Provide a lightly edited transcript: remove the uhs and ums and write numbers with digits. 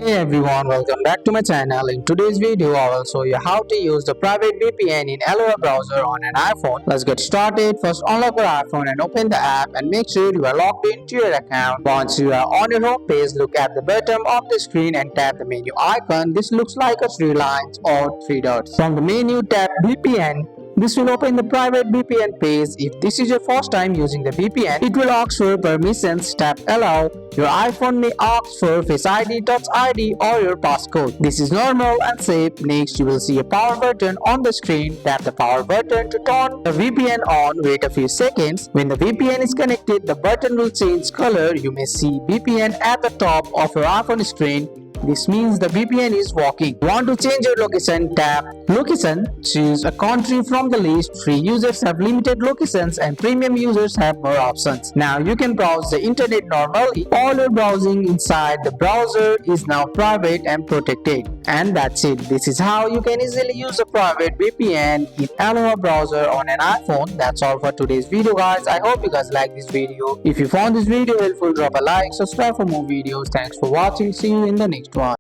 Hey everyone, welcome back to my channel. In today's video, I will show you how to use the private VPN in Aloha browser on an iPhone. Let's get started. First, unlock your iPhone and open the app and make sure you are logged into your account. Once you are on your home page, look at the bottom of the screen and tap the menu icon. This looks like a three lines or three dots. From the menu, tap VPN. This will open the private VPN page. If this is your first time using the VPN, it will ask for permissions. Tap Allow. Your iPhone may ask for Face ID, Touch ID or your passcode. This is normal and safe. Next, you will see a power button on the screen. Tap the power button to turn the VPN on. Wait a few seconds. When the VPN is connected, the button will change color. You may see VPN at the top of your iPhone screen. This means the VPN is working. Want to change your location? Tap Location. Choose a country from the list. Free users have limited locations and premium users have more options. Now you can browse the internet normally. All your browsing inside the browser is now private and protected. And that's it. This is how you can easily use a private VPN in Aloha browser on an iPhone. That's all for today's video, guys. I hope you guys like this video. If you found this video helpful, drop a like, subscribe for more videos. Thanks for watching. See you in the next one.